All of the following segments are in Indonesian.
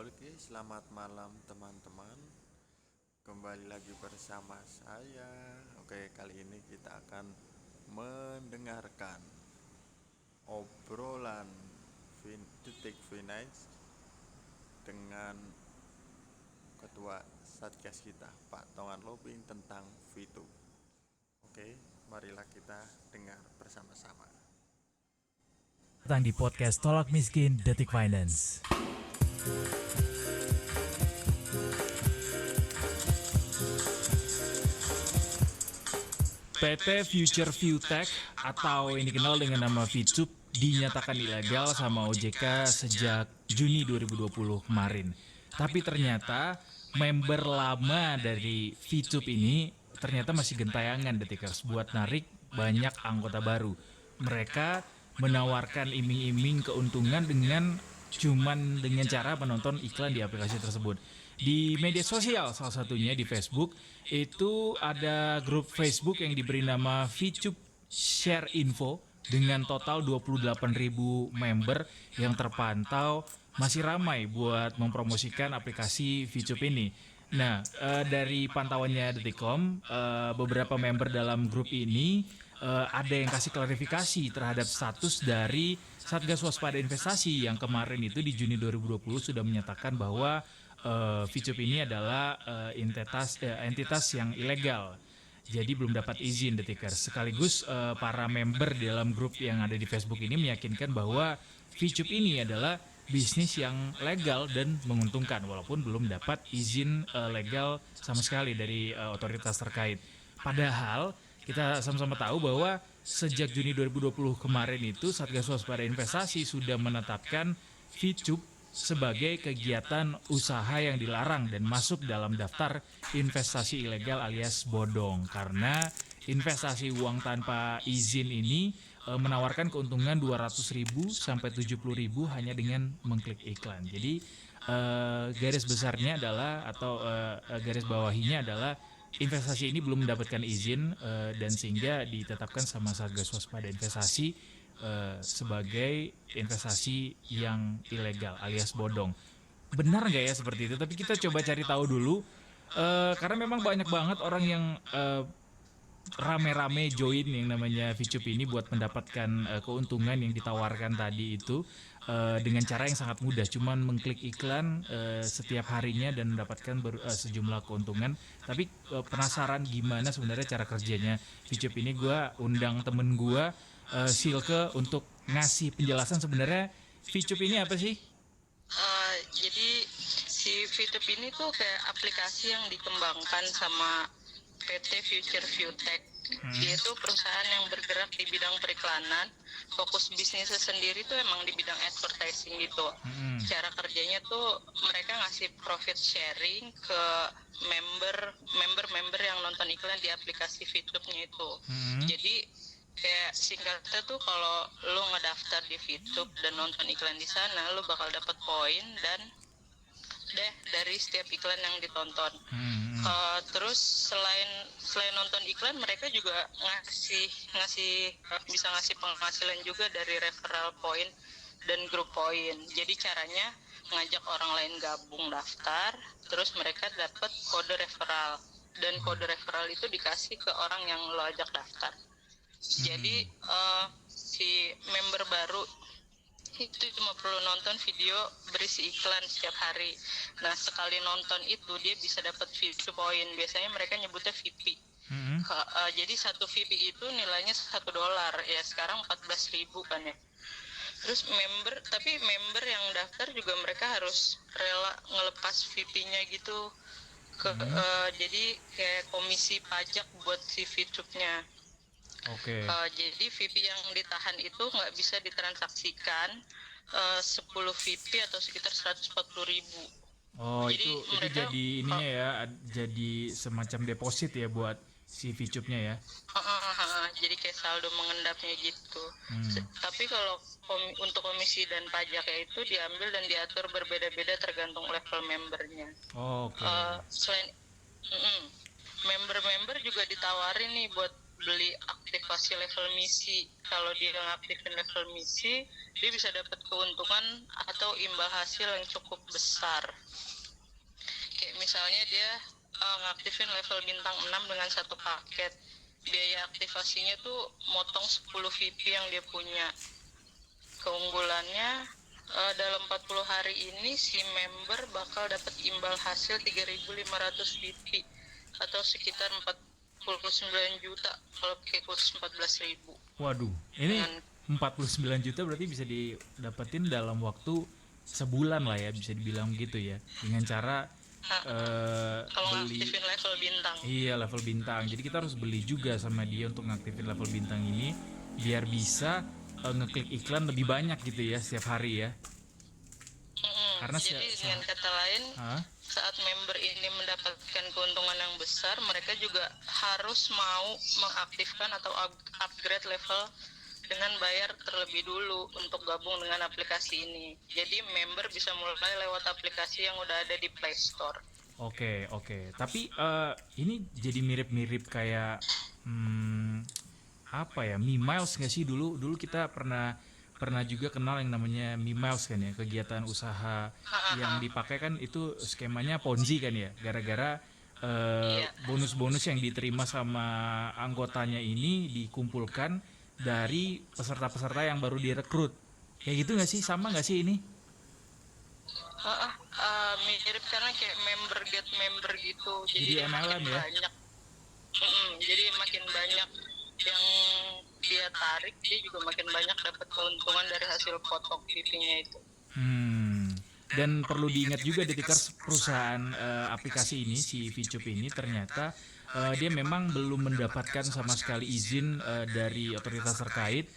Oke, selamat malam teman-teman. Kembali lagi bersama saya. Oke, kali ini kita akan mendengarkan obrolan Detik Finance dengan Ketua Satgas kita, Pak Tongan Lobing, tentang VTube. Oke, marilah kita dengar bersama-sama. Datang di podcast Tolak Miskin Detik Finance. PT Future Viewtech atau yang dikenal dengan nama VTube dinyatakan ilegal sama OJK sejak Juni 2020 kemarin. Tapi ternyata member lama dari VTube ini ternyata masih gentayangan Detikers buat narik banyak anggota baru. Mereka menawarkan iming-iming keuntungan dengan cara menonton iklan di aplikasi tersebut. Di media sosial, salah satunya di Facebook, itu ada grup Facebook yang diberi nama VTube Share Info dengan total 28.000 member yang terpantau masih ramai buat mempromosikan aplikasi VTube ini. Nah, dari pantauannya Detikcom, beberapa member dalam grup ini ada yang kasih klarifikasi terhadap status dari Satgas Waspada Investasi yang kemarin itu di Juni 2020 sudah menyatakan bahwa VTube ini adalah entitas yang ilegal. Jadi belum dapat izin Detikers. Sekaligus para member dalam grup yang ada di Facebook ini meyakinkan bahwa VTube ini adalah bisnis yang legal dan menguntungkan walaupun belum dapat izin legal sama sekali dari otoritas terkait. Padahal kita sama-sama tahu bahwa sejak Juni 2020 kemarin itu Satgas Waspada Investasi sudah menetapkan VTube sebagai kegiatan usaha yang dilarang dan masuk dalam daftar investasi ilegal alias bodong karena investasi uang tanpa izin ini menawarkan keuntungan 200.000 sampai 70.000 hanya dengan mengklik iklan. Jadi garis besarnya adalah atau garis bawahinya adalah investasi ini belum mendapatkan izin dan sehingga ditetapkan sama Satgas Waspada Investasi sebagai investasi yang ilegal alias bodong. Benar nggak ya seperti itu? Tapi kita coba cari tahu dulu karena memang banyak banget orang yang rame-rame join yang namanya VTube ini buat mendapatkan keuntungan yang ditawarkan tadi itu dengan cara yang sangat mudah, cuman mengklik iklan setiap harinya dan mendapatkan sejumlah keuntungan. Tapi penasaran gimana sebenarnya cara kerjanya VTube ini, gue undang temen gue Silke untuk ngasih penjelasan sebenarnya VTube ini apa sih? Jadi si VTube ini tuh kayak aplikasi yang dikembangkan sama PT Future Viewtech. Dia itu perusahaan yang bergerak di bidang periklanan. Fokus bisnisnya sendiri tuh emang di bidang advertising gitu. Cara kerjanya tuh mereka ngasih profit sharing ke member yang nonton iklan di aplikasi VTube-nya itu. Jadi kayak singkatnya tuh kalau lu ngedaftar di VTube dan nonton iklan di sana, lu bakal dapat poin dan dari setiap iklan yang ditonton. Terus selain nonton iklan, mereka juga bisa ngasih penghasilan juga dari referral point dan grup poin. Jadi caranya ngajak orang lain gabung daftar, terus mereka dapat kode referral dan kode referral itu dikasih ke orang yang lo ajak daftar. Jadi si member baru itu cuma perlu nonton video berisi iklan setiap hari. Nah, sekali nonton itu dia bisa dapat VIP poin. Biasanya mereka nyebutnya VIP. Jadi satu VIP itu nilainya $1 ya, sekarang 14.000 kan ya. Terus member yang daftar juga mereka harus rela ngelepas VIP-nya gitu jadi kayak komisi pajak buat si VTube-nya. Oke. Jadi VIP yang ditahan itu nggak bisa ditransaksikan 10 VIP atau sekitar 140.000. Oh, jadi itu jadi ininya ya, jadi semacam deposit ya buat si VTube-nya ya. Jadi kayak saldo mengendapnya gitu. Tapi kalau untuk komisi dan pajak ya itu diambil dan diatur berbeda-beda tergantung level membernya. Oke. Selain member juga ditawarin nih buat beli aktivasi level misi. Kalau dia ngaktifin level misi, dia bisa dapat keuntungan atau imbal hasil yang cukup besar. Kayak misalnya dia ngaktifin level bintang 6 dengan satu paket. Biaya aktivasinya tuh motong 10 VP yang dia punya. Keunggulannya dalam 40 hari ini si member bakal dapat imbal hasil 3.500 VP atau sekitar 49 juta kalau pakai kurs 14.000. Waduh, ini 49 juta berarti bisa didapetin dalam waktu sebulan lah ya, bisa dibilang gitu ya, dengan cara Kalau beli. ngaktifin level bintang. Iya, level bintang. Jadi kita harus beli juga sama dia untuk ngaktifin level bintang ini biar bisa ngeklik iklan lebih banyak gitu ya setiap hari ya. Karena Jadi dengan kata lain, Hah? saat member ini mendapatkan keuntungan yang besar, mereka juga harus mau mengaktifkan atau upgrade level dengan bayar terlebih dulu untuk gabung dengan aplikasi ini. Jadi member bisa mulai lewat aplikasi yang udah ada di Play Store. Oke. Tapi ini jadi mirip-mirip kayak apa ya, Miles nggak sih? Dulu kita pernah juga kenal yang namanya Miles kan ya, kegiatan usaha yang dipakai kan itu skemanya Ponzi kan ya, gara-gara bonus-bonus yang diterima sama anggotanya ini dikumpulkan dari peserta-peserta yang baru direkrut. Kayak gitu nggak sih? Sama nggak sih ini? Mirip karena kayak member get member gitu. Jadi MLM ya? Banyak. Jadi makin banyak yang dia tarik, dia juga makin banyak dapat keuntungan dari hasil potong VP-nya itu. Dan perlu diingat juga Detikers, perusahaan aplikasi ini, si VCup ini ternyata dia memang belum mendapatkan sama sekali izin dari otoritas terkait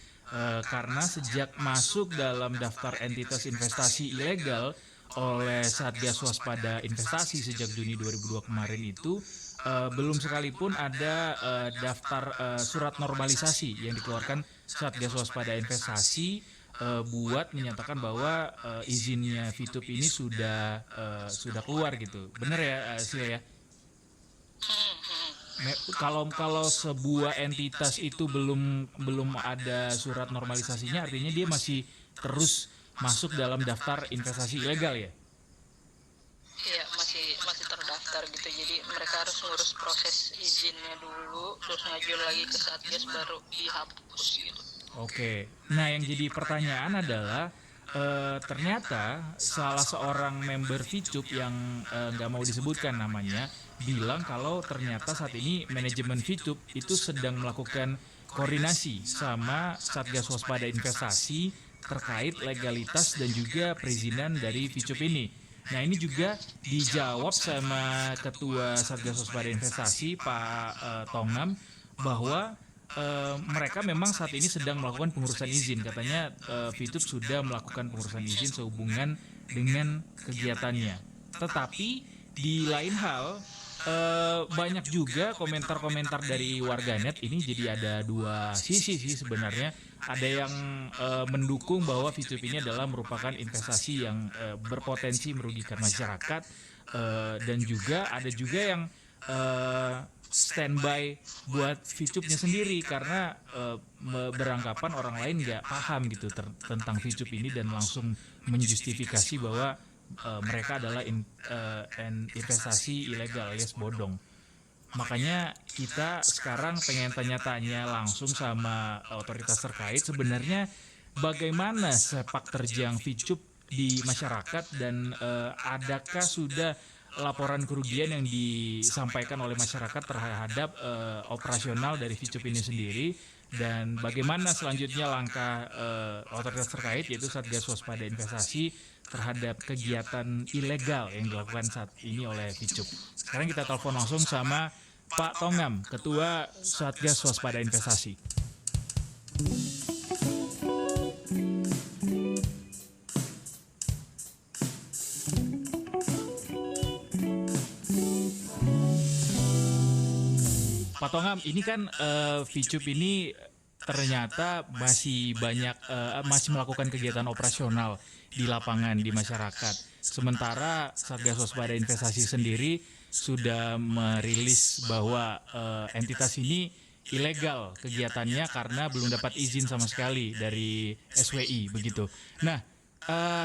karena sejak masuk dalam daftar entitas investasi ilegal oleh Satgas Waspada Investasi sejak Juni 2002 kemarin itu belum sekalipun ada daftar surat normalisasi yang dikeluarkan Satgas Waspada Investasi buat menyatakan bahwa izinnya VTube ini sudah keluar gitu. Bener ya Sia ya? Kalau sebuah entitas itu belum ada surat normalisasinya, artinya dia masih terus masuk dalam daftar investasi ilegal ya? Iya, masih terdaftar gitu. Jadi mereka harus ngurus proses izinnya dulu, terus ngajuin lagi ke Satgas baru dihapus gitu. Oke. Nah, yang jadi pertanyaan adalah ternyata salah seorang member VCup yang nggak mau disebutkan namanya bilang kalau ternyata saat ini manajemen VCup itu sedang melakukan koordinasi sama Satgas Waspada Investasi terkait legalitas dan juga perizinan dari VCup ini. Nah, ini juga dijawab sama Ketua Satgas Waspada Investasi Pak Tongam bahwa mereka memang saat ini sedang melakukan pengurusan izin. Katanya VTube sudah melakukan pengurusan izin sehubungan dengan kegiatannya. Tetapi di lain hal banyak juga komentar-komentar dari warganet. Ini jadi ada dua sisi sih sebenarnya. Ada yang mendukung bahwa VTube ini adalah merupakan investasi yang berpotensi merugikan masyarakat, dan juga ada juga yang standby buat VTube-nya sendiri karena beranggapan orang lain nggak paham gitu tentang VTube ini dan langsung menjustifikasi bahwa mereka adalah investasi ilegal alias bodong. Makanya kita sekarang pengen tanya-tanya langsung sama otoritas terkait sebenarnya bagaimana sepak terjang VTube di masyarakat dan adakah sudah laporan kerugian yang disampaikan oleh masyarakat terhadap operasional dari VTube ini sendiri, dan bagaimana selanjutnya langkah otoritas terkait yaitu Satgas Waspada Investasi terhadap kegiatan ilegal yang dilakukan saat ini oleh VTube. Sekarang kita telepon langsung sama Pak Tongam, Ketua Satgas Waspada Investasi. Pak Tongam, ini kan VTube ini ternyata masih banyak masih melakukan kegiatan operasional di lapangan di masyarakat. Sementara Satgas Waspada Investasi sendiri sudah merilis bahwa entitas ini ilegal kegiatannya karena belum dapat izin sama sekali dari SWI begitu. Nah,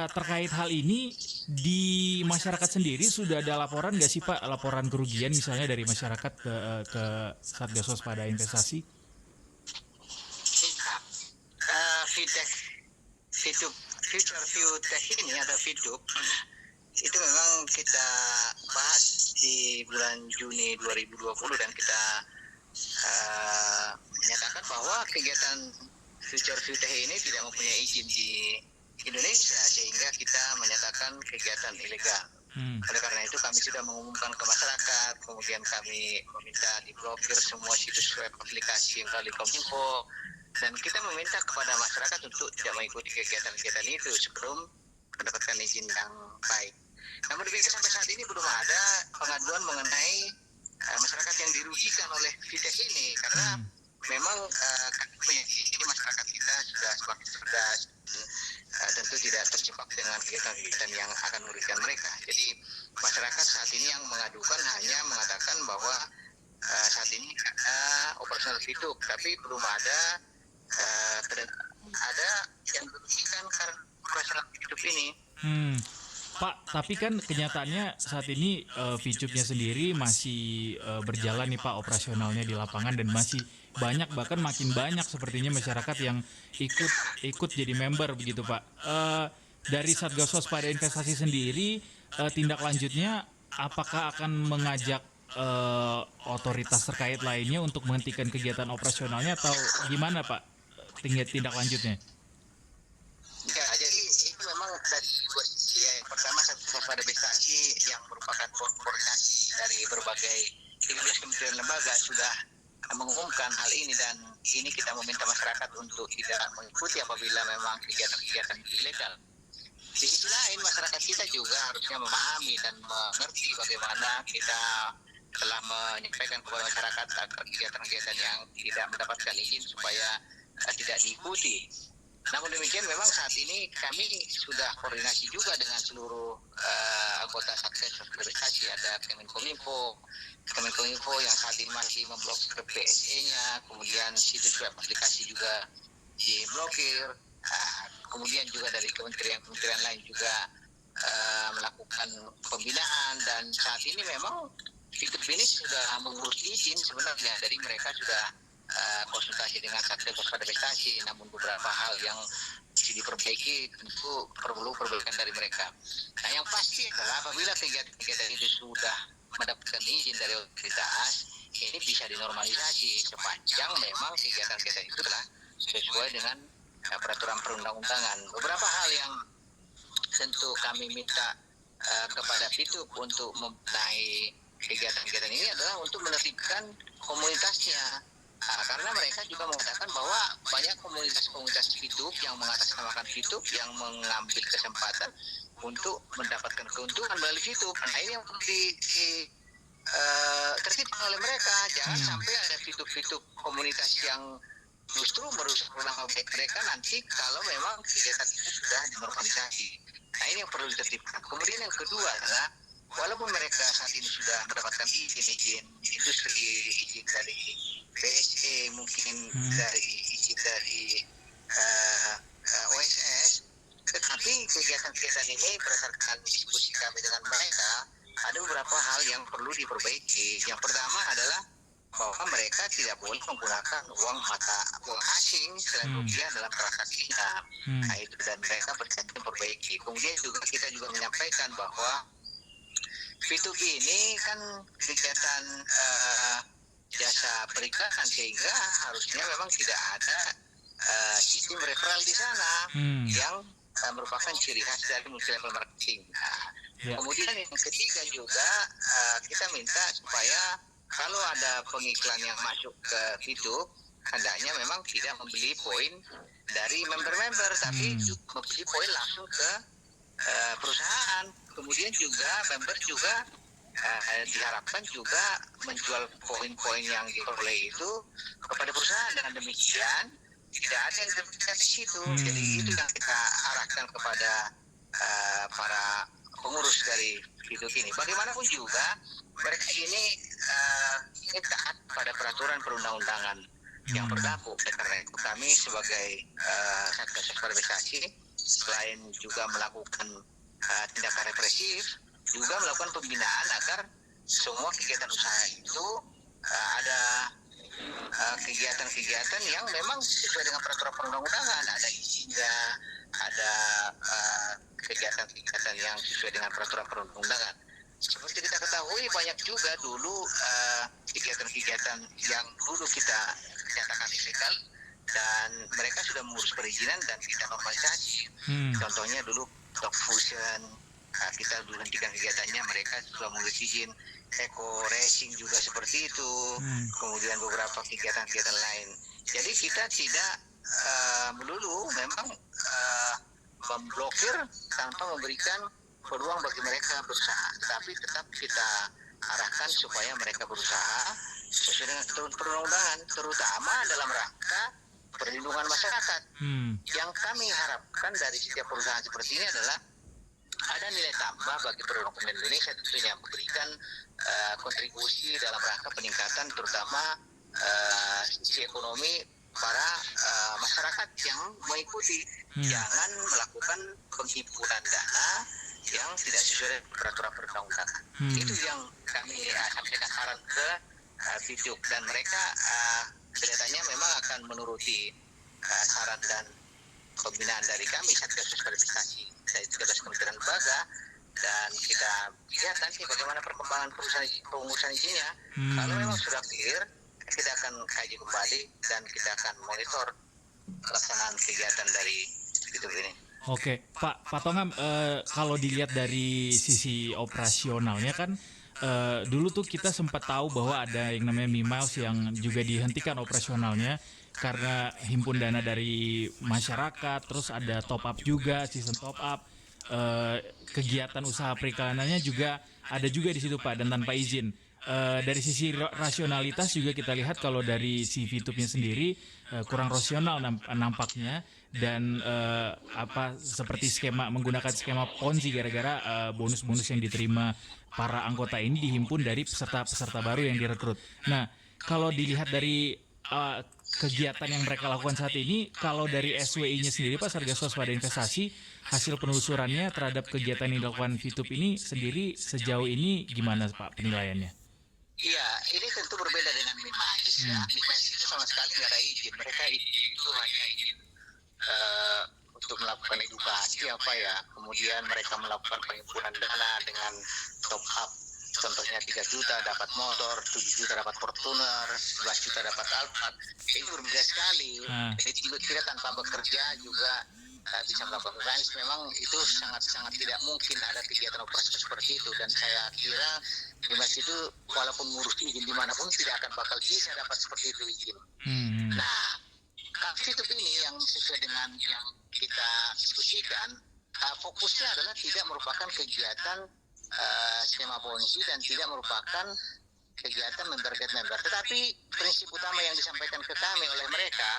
terkait hal ini di masyarakat sendiri sudah ada laporan nggak sih Pak, laporan kerugian misalnya dari masyarakat ke Satgas Waspada Investasi? Fintech Fitup Future View Tech ini atau Fitup itu memang kita bahas di bulan Juni 2020 dan kita menyatakan bahwa kegiatan Future View Tech ini tidak mempunyai izin di Indonesia sehingga kita menyatakan kegiatan ilegal. Oleh karena itu kami sudah mengumumkan ke masyarakat, kemudian kami meminta diblokir semua situs web aplikasi yang kali Kominfo, dan kita meminta kepada masyarakat untuk tidak mengikuti kegiatan-kegiatan itu sebelum mendapatkan izin yang baik. Namun demikian sampai saat ini belum ada pengaduan mengenai masyarakat yang dirugikan oleh fintech ini, karena memang kami meyakini masyarakat kita sudah semakin cerdas, tentu tidak terjebak dengan kegiatan-kegiatan yang akan merugikan mereka. Jadi masyarakat saat ini yang mengadukan hanya mengatakan bahwa saat ini ada operasional hidup, tapi belum ada yang dirugikan karena operasional hidup ini. Pak, tapi kan kenyataannya saat ini Vicupnya sendiri masih berjalan nih Pak, operasionalnya di lapangan, dan masih banyak, bahkan makin banyak sepertinya masyarakat yang ikut jadi member begitu Pak. Dari Satgas Waspada Investasi sendiri, tindak lanjutnya apakah akan mengajak otoritas terkait lainnya untuk menghentikan kegiatan operasionalnya atau gimana Pak tindak lanjutnya? Ya, jadi itu memang dari dua sisi. Yang pertama, Satgas Waspada Investasi yang merupakan koordinasi dari berbagai 13 kementerian lembaga sudah mengumumkan hal ini, dan ini kita meminta masyarakat untuk tidak mengikuti apabila memang kegiatan-kegiatan ilegal. Di sisi lain, masyarakat kita juga harusnya memahami dan mengerti bagaimana kita telah menyampaikan kepada masyarakat agar kegiatan-kegiatan yang tidak mendapatkan izin supaya tidak diikuti. Namun demikian memang saat ini kami sudah koordinasi juga dengan seluruh anggota Satgas Waspada Investasi. Ada Kemenkominfo yang saat ini masih memblokir PSE-nya, kemudian situs web aplikasi juga diblokir, kemudian juga dari kementerian lain juga melakukan pembinaan, dan saat ini memang Fitup ini sudah mengurus izin sebenarnya, dari mereka sudah konsultasi dengan Satgas Waspada Investasi, namun beberapa hal yang mesti diperbaiki tentu perlu perbaikan dari mereka. Nah, yang pasti adalah apabila kegiatan itu sudah mendapatkan izin dari otoritas, ini bisa dinormalisasi sepanjang memang kegiatan-kegiatan itu telah sesuai dengan peraturan perundang-undangan. Beberapa hal yang tentu kami minta kepada Fitup untuk membenahi kegiatan-kegiatan ini adalah untuk menertibkan komunitasnya. Karena mereka juga mengatakan bahwa banyak komunitas-komunitas Fitup yang mengatasnamakan Fitup yang mengambil kesempatan untuk mendapatkan keuntungan melalui Fitup. Nah, ini yang perlu tertibkan oleh mereka. Jangan sampai ada Fitup-Fitup komunitas yang justru merusak nama baik mereka nanti kalau memang kegiatan itu sudah dinormalisasi. Nah, ini yang perlu ditertibkan. Kemudian yang kedua adalah, walaupun mereka saat ini sudah mendapatkan izin industri, izin dari PSE, mungkin dari izin dari OSS, tetapi kegiatan-kegiatan ini berdasarkan diskusi kami dengan mereka, ada beberapa hal yang perlu diperbaiki. Yang pertama adalah bahwa mereka tidak boleh menggunakan uang asing selain rupiah dalam transaksinya. Nah, itu, dan mereka berjanji memperbaiki. Kemudian juga kita juga menyampaikan bahwa Fitup ini kan kegiatan jasa periklanan, sehingga harusnya memang tidak ada sistem referral di sana yang merupakan ciri khas dari multi level marketing. Kemudian yang ketiga juga kita minta supaya kalau ada pengiklan yang masuk ke Fitup, hendaknya memang tidak membeli poin dari member-member, tapi membeli poin langsung ke perusahaan. Kemudian juga member juga diharapkan juga menjual poin-poin yang diperoleh itu kepada perusahaan. Dengan demikian tidak ada yang terlibat di situ. Jadi itu yang kita arahkan kepada para pengurus dari Fitup ini. Bagaimanapun juga mereka ini ingin taat pada peraturan perundang-undangan yang berlaku. Karena itu kami sebagai Satgas Supervisasi selain juga melakukan tindakan represif, juga melakukan pembinaan agar semua kegiatan usaha itu ada kegiatan-kegiatan yang memang sesuai dengan peraturan perundang-undangan, ada izinnya, ada kegiatan-kegiatan yang sesuai dengan peraturan perundang-undangan. Seperti kita ketahui banyak juga dulu kegiatan-kegiatan yang dulu kita nyatakan ilegal dan mereka sudah mengurus perizinan dan kita normalisasi. Contohnya dulu Dog Fusion, kita dulu hentikan kegiatannya, mereka sudah mengurus izin. Eco Racing juga seperti itu, kemudian beberapa kegiatan-kegiatan lain. Jadi kita tidak melulu memang memblokir tanpa memberikan peluang bagi mereka berusaha, tapi tetap kita arahkan supaya mereka berusaha sesuai dengan ketentuan perundang-undangan, terutama dalam rangka perlindungan masyarakat. Yang kami harapkan dari setiap perusahaan seperti ini adalah ada nilai tambah bagi perekonomian Indonesia, tentunya memberikan kontribusi dalam rangka peningkatan terutama sisi ekonomi para masyarakat yang mengikuti. Jangan melakukan penghimpunan dana yang tidak sesuai dengan peraturan perundang-undangan. Itu yang kami sampaikan saran ke Fituk, dan mereka kelihatannya memang akan menuruti saran dan pembinaan dari kami Satgas Supervisasi dari tugas Kementerian Lembaga, dan kita lihat nanti bagaimana perkembangan pengurusan izinnya. Kalau memang sudah clear, kita akan kaji kembali dan kita akan monitor pelaksanaan kegiatan dari Fituk ini. Oke, Pak Tongam, kalau dilihat dari sisi operasionalnya kan dulu tuh kita sempat tahu bahwa ada yang namanya Mimiles yang juga dihentikan operasionalnya karena himpun dana dari masyarakat, terus ada top up juga, sistem top up, kegiatan usaha periklanan juga ada juga di situ Pak, dan tanpa izin. Dari sisi rasionalitas juga kita lihat kalau dari si Fitupnya sendiri kurang rasional nampaknya, dan seperti menggunakan skema Ponzi gara-gara bonus-bonus yang diterima para anggota ini dihimpun dari peserta baru yang direkrut. Nah, kalau dilihat dari kegiatan yang mereka lakukan saat ini, kalau dari SWI-nya sendiri Pak, Satgas Waspada Investasi, hasil penelusurannya terhadap kegiatan yang dilakukan Fitup ini sendiri sejauh ini gimana Pak penilaiannya? Iya, ini tentu berbeda dengan Mimiles. Mimiles itu sama sekali nggak ada izin. Mereka itu hanya izin untuk melakukan edukasi kemudian mereka melakukan penghimpunan dana dengan top up. Contohnya 3 juta dapat motor, 7 juta dapat Fortuner, 11 juta dapat Alphard. Ini berbeda sekali. Jadi juga tidak tanpa bekerja juga bisa melakukan organis. Memang itu sangat-sangat tidak mungkin ada kegiatan operasi seperti itu, dan saya kira Dimas itu walaupun ngurus izin dimanapun tidak akan bakal bisa dapat seperti itu izin. Nah, Fitup ini yang sesuai dengan yang kita diskusikan, fokusnya adalah tidak merupakan kegiatan skema Ponzi dan tidak merupakan kegiatan member get member. Tetapi prinsip utama yang disampaikan ke kami oleh mereka,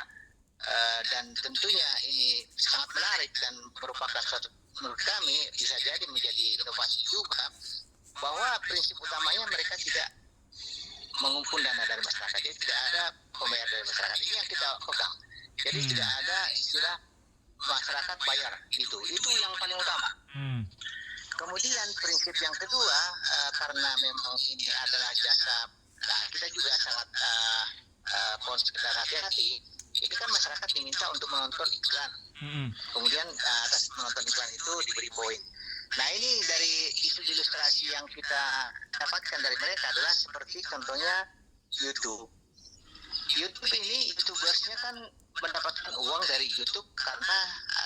dan tentunya ini sangat menarik dan merupakan suatu, menurut kami bisa jadi menjadi inovasi juga, bahwa prinsip utamanya mereka tidak mengumpul dana dari masyarakat. Jadi tidak ada pembayar dari masyarakat. Ini yang kita pegang. Jadi tidak ada istilah masyarakat bayar. Itu yang paling utama. Kemudian prinsip yang kedua, karena memang ini adalah jasa, nah kita juga sangat hati-hati. Ini kan masyarakat diminta untuk menonton iklan. Kemudian atas menonton iklan itu diberi poin. Nah, ini dari isu ilustrasi yang kita dapatkan dari mereka adalah seperti contohnya YouTube. YouTube ini YouTubersnya kan mendapatkan uang dari YouTube karena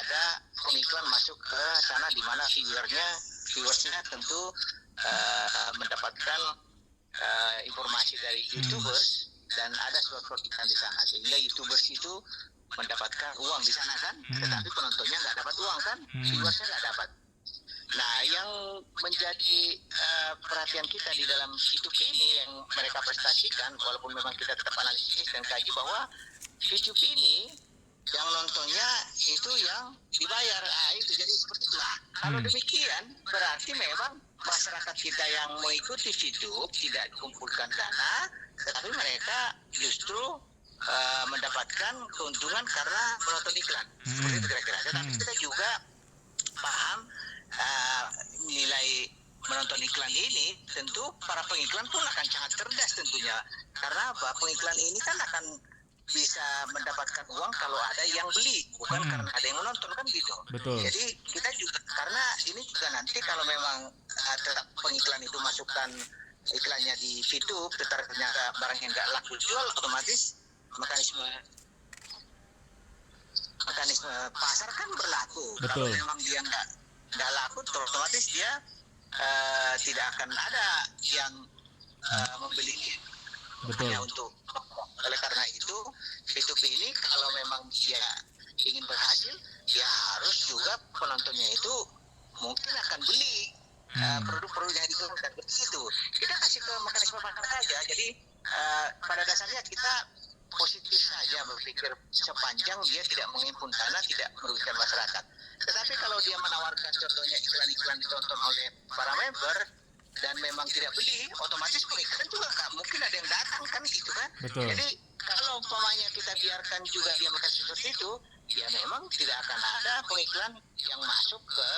ada pengiklan masuk ke sana, di mana viewersnya tentu mendapatkan informasi dari YouTubers dan ada slot iklan di sana, sehingga YouTubers itu mendapatkan uang di sana kan, tetapi penontonnya nggak dapat uang kan, viewersnya nggak dapat. Nah, yang menjadi perhatian kita di dalam YouTube ini yang mereka prestasikan, walaupun memang kita tetap analisis dan kaji bahwa YouTube ini yang nontonnya itu yang dibayar. Itu jadi seperti itu. Nah, kalau demikian berarti memang masyarakat kita yang mengikuti YouTube tidak dikumpulkan dana, tetapi mereka justru mendapatkan keuntungan karena menonton iklan. Seperti itu kira-kira. Tetapi kita juga paham nilai menonton iklan ini, tentu para pengiklan pun akan sangat cerdas tentunya. Karena apa? Pengiklan ini kan akan bisa mendapatkan uang kalau ada yang beli, bukan karena ada yang menonton, kan gitu. Betul. Jadi kita juga, karena ini juga nanti kalau memang tetap pengiklan itu masukkan iklannya di VTube, tetapi ternyata barangnya nggak laku jual, otomatis mekanisme pasar kan berlaku. Betul. Kalau memang dia nggak laku, otomatis dia tidak akan ada yang membeli. Betul. Hanya untuk, oleh karena itu VTube ini kalau memang dia ingin berhasil, ya harus juga penontonnya itu mungkin akan beli produk-produk yang dikeluarkan. Itu kita kasih ke mekanisme pasar saja. Jadi pada dasarnya kita positif saja berpikir sepanjang dia tidak mengimpun dana, tidak merugikan masyarakat. Tetapi kalau dia menawarkan contohnya iklan-iklan ditonton oleh para member dan memang tidak beli, otomatis pengiklan juga nggak mungkin ada yang datang, kan gitu kan. Betul. Jadi kalau umpamanya kita biarkan juga dia makan seperti itu, ya memang tidak akan ada pengiklan yang masuk ke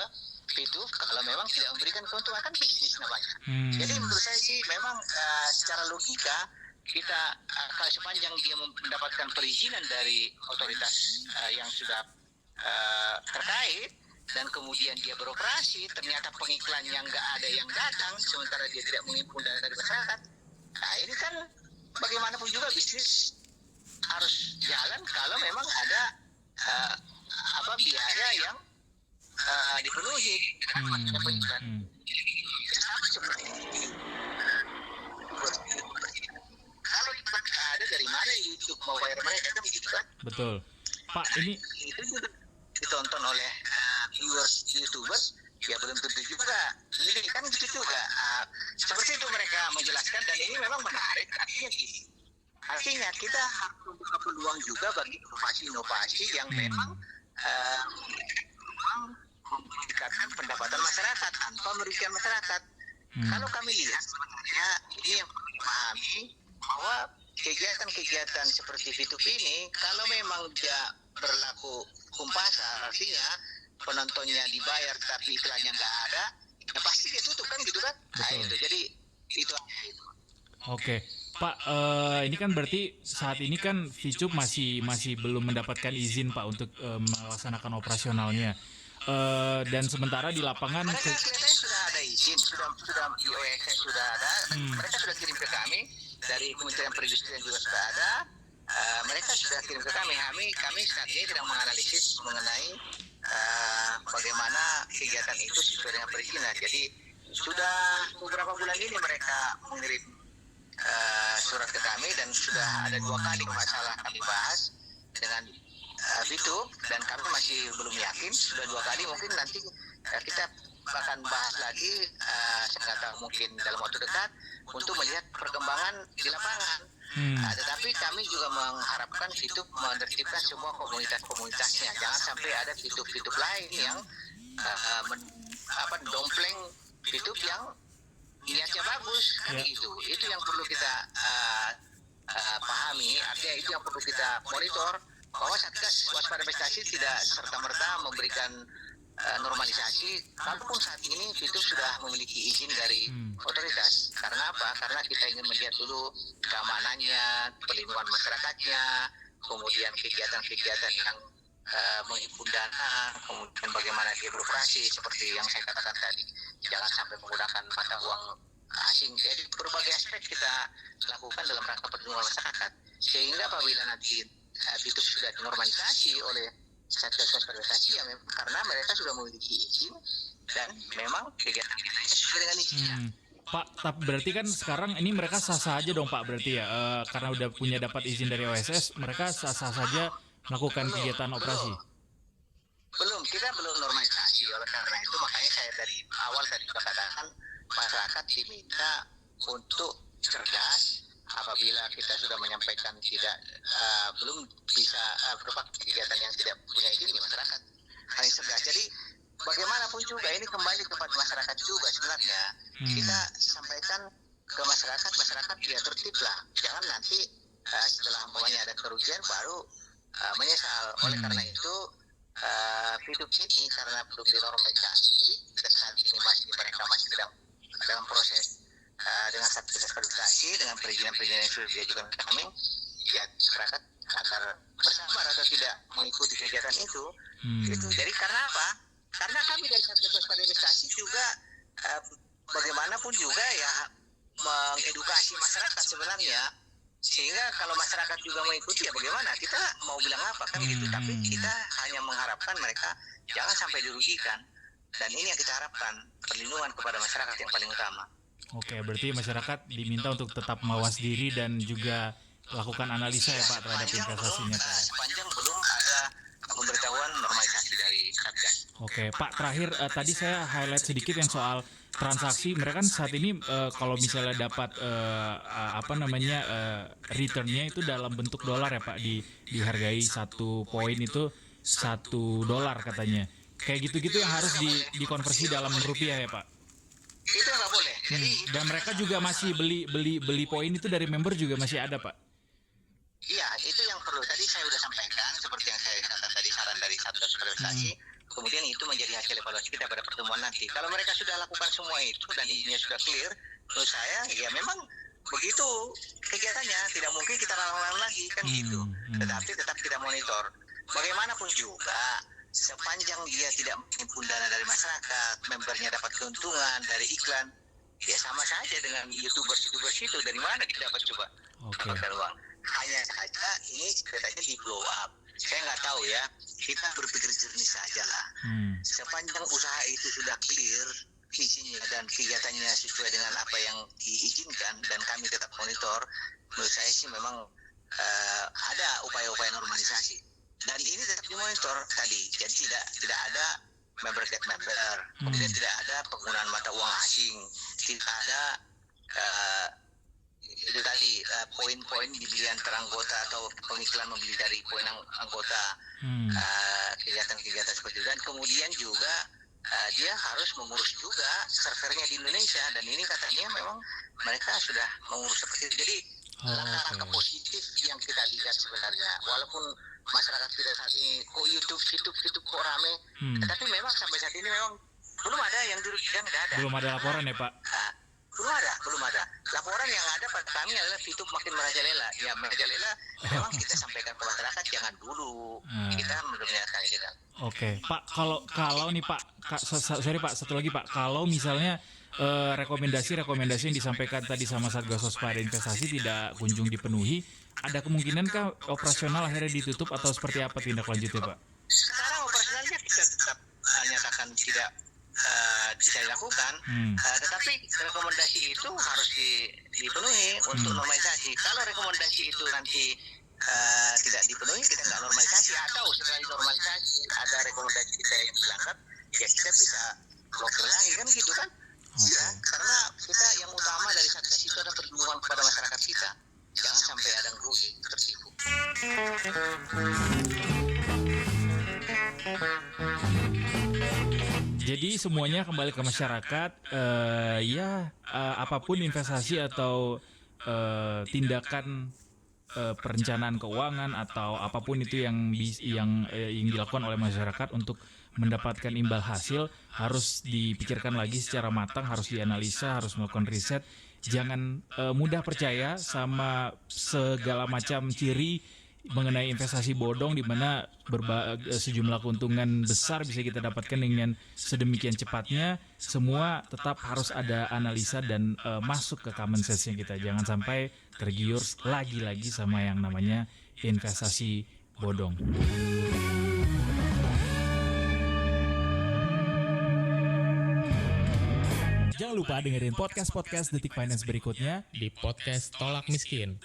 YouTube kalau memang tidak memberikan keuntungan, kan bisnis namanya. Jadi menurut saya sih memang secara logika kita kalau sepanjang dia mendapatkan perizinan dari otoritas yang sudah terkait dan kemudian dia beroperasi, ternyata pengiklannya nggak ada yang datang sementara dia tidak mengimpun dana dari masyarakat. Nah ini kan bagaimanapun juga bisnis harus jalan kalau memang ada biaya yang dipenuhi. Ada pengiklan. Sama seperti ini. Kalau iklan nggak ada, dari mana YouTube mau bayar mereka, kan begitu kan? Betul. Pak, ini itu juga ditonton oleh YouTubers, ya belum tentu juga. Ini kan gitu juga. Seperti itu mereka menjelaskan, dan ini memang menarik. Artinya kita harus membuka peluang juga bagi inovasi-inovasi yang memang meningkatkan pendapatan masyarakat tanpa merugikan masyarakat. Kalau kami lihat sebenarnya ini yang perlu dipahami bahwa kegiatan-kegiatan seperti VTube ini kalau memang dia berlaku hukum pasar, artinya penontonnya dibayar tapi iklannya nggak ada, ya pasti dia tutup, kan gitu kan. Nah, itu jadi itu. Oke, Pak, ini kan berarti saat ini kan VTube masih belum mendapatkan izin Pak untuk melaksanakan operasionalnya. Dan sementara di lapangan mereka kelihatannya sudah ada izin, sudah di OSS sudah ada, mereka sudah kirim ke kami dari Kementerian Perindustrian juga sudah ada. Mereka sudah kirim ke kami. Kami saat ini sedang menganalisis mengenai bagaimana kegiatan itu sesuai dengan perizinan. Jadi sudah beberapa bulan ini mereka mengirim surat ke kami dan sudah ada 2 kali masalah kami bahas dengan VTube, dan kami masih belum yakin. Sudah 2 kali, mungkin nanti kita akan bahas lagi, saya nggak tahu, mungkin dalam waktu dekat untuk melihat perkembangan di lapangan. Tetapi kami juga mengharapkan VTube menertibkan semua komunitas-komunitasnya. Jangan sampai ada VTube lain yang dompleng VTube yang niatnya bagus, kan gitu. Itu yang perlu kita pahami. Artinya itu yang perlu kita monitor, bahwa Satgas Waspada Investasi tidak serta-merta memberikan normalisasi. Kalaupun saat ini VTube sudah memiliki izin dari otoritas. Karena apa? Karena kita ingin melihat dulu keamanannya, perlindungan masyarakatnya, kemudian kegiatan-kegiatan yang menghimpun dana, kemudian bagaimana dia beroperasi seperti yang saya katakan tadi. Jangan sampai menggunakan mata uang asing. Jadi berbagai aspek kita lakukan dalam rangka perlindungan masyarakat. Sehingga apabila nanti VTube sudah dinormalisasi oleh Satgas Waspada Investasi, ya memang karena mereka sudah memiliki izin dan memang kegiatan-kegiatannya sesuai dengan izinnya. Pak, tapi berarti kan sekarang ini mereka sah-sah aja dong Pak, berarti ya, karena udah punya dapat izin dari OSS, mereka sah-sah saja melakukan kegiatan operasi. Belum, kita belum normalisasi. Oleh karena itu makanya saya dari awal tadi katakan masyarakat diminta untuk cerdas. Apabila kita sudah menyampaikan belum bisa berupa kegiatan yang tidak punya izin di masyarakat, hanya cerdas. Jadi bagaimanapun juga ini kembali kepada masyarakat juga sebenarnya. Kita sampaikan ke masyarakat ya tertib lah. Jangan nanti setelah umpamanya ada kerugian baru menyesal. Oleh karena itu P2P ini karena belum dinormalisasi dan saat ini mereka masih dalam proses dengan Satgas Koordinasi dengan perizinan-perizinan yang sudah diajukan ke kami, ya masyarakat agar bersabar atau tidak mengikuti kegiatan itu. Itu. Jadi karena apa? Karena kami dari Satgas Koordinasi juga bagaimanapun juga ya mengedukasi masyarakat sebenarnya, sehingga kalau masyarakat juga mengikuti ya bagaimana, kita mau bilang apa kan gitu. Tapi kita hanya mengharapkan mereka jangan sampai dirugikan, dan ini yang kita harapkan, perlindungan kepada masyarakat yang paling utama. Oke, berarti masyarakat diminta untuk tetap mawas diri dan juga lakukan analisa ya Pak terhadap investasinya Pak. Sepanjang belum ada pemberitahuan normalisasi dari Satgas. Oke Pak, terakhir tadi saya highlight sedikit yang soal transaksi. Mereka kan saat ini kalau misalnya dapat returnnya itu dalam bentuk dolar ya Pak, dihargai 1 poin itu $1 katanya. Kayak gitu-gitu yang harus dikonversi dalam rupiah ya Pak. Itu nggak boleh. Jadi Dan mereka juga masih beli poin itu dari member juga masih ada Pak. iya, itu yang perlu. Tadi saya sudah sampaikan seperti yang saya katakan tadi, saran dari Satgas Koordinasi. Kemudian itu menjadi hasil evaluasi kita pada pertemuan nanti. Kalau mereka sudah lakukan semua itu dan izinnya sudah clear, menurut saya ya memang begitu kegiatannya, tidak mungkin kita larang-larang lagi kan gitu. Tetapi tetap kita monitor. Bagaimanapun juga sepanjang dia tidak menimbun dana dari masyarakat, membernya dapat keuntungan dari iklan, ya sama saja dengan YouTubers itu. Dari mana dia dapat coba dapatkan uang? Hanya saja ini ceritanya di blow up. Saya nggak tahu ya, kita berpikir jernih saja lah. Sepanjang usaha itu sudah clear visinya dan kegiatannya sesuai dengan apa yang diizinkan dan kami tetap monitor, menurut saya sih memang ada upaya-upaya normalisasi. Dan ini tetap dimonitor tadi, jadi tidak ada member get member, kemudian tidak ada penggunaan mata uang asing, tidak ada itu tadi poin-poin dibeli antar anggota atau pengiklan membeli dari poin anggota, kegiatan-kegiatan seperti itu. Dan kemudian juga dia harus mengurus juga servernya di Indonesia, dan ini katanya memang mereka sudah mengurus seperti itu. Jadi langkah-langkah positif yang kita lihat sebenarnya, walaupun masyarakat kita saat ini YouTube kok rame, tapi memang sampai saat ini memang belum ada yang dirugikan, nggak ada. Belum ada laporan ya Pak? Belum ada. Laporan yang ada pada kami adalah YouTube makin merajalela. Ya merajalela memang kita sampaikan ke masyarakat jangan dulu. Kita mendengarkan kita. Oke, Pak, kalau nih Pak, sorry Pak, satu lagi Pak, kalau misalnya rekomendasi yang disampaikan tadi sama Satgas Waspada Investasi tidak kunjung dipenuhi, ada kemungkinankah operasional akhirnya ditutup atau seperti apa tindak lanjutnya Pak? Sekarang operasionalnya kita tetap nyatakan tidak bisa dilakukan, tetapi rekomendasi itu harus dipenuhi untuk normalisasi. Kalau rekomendasi itu nanti tidak dipenuhi, kita nggak normalisasi, atau setelah normalisasi ada rekomendasi kita yang dilanggar, ya kita bisa blokir lagi kan gitu kan? Ya, karena kita yang utama dari Satgas itu adalah perlindungan kepada masyarakat kita. Jangan sampai ada yang rugi tertipu. Jadi semuanya kembali ke masyarakat, apapun investasi atau tindakan perencanaan keuangan atau apapun itu yang dilakukan oleh masyarakat untuk mendapatkan imbal hasil harus dipikirkan lagi secara matang, harus dianalisa, harus melakukan riset. Jangan mudah percaya sama segala macam ciri mengenai investasi bodong di mana sejumlah keuntungan besar bisa kita dapatkan dengan sedemikian cepatnya. Semua tetap harus ada analisa dan masuk ke common sense-nya kita. Jangan sampai tergiur lagi-lagi sama yang namanya investasi bodong. Jangan lupa dengerin podcast Detik Finance berikutnya di podcast Tolak Miskin.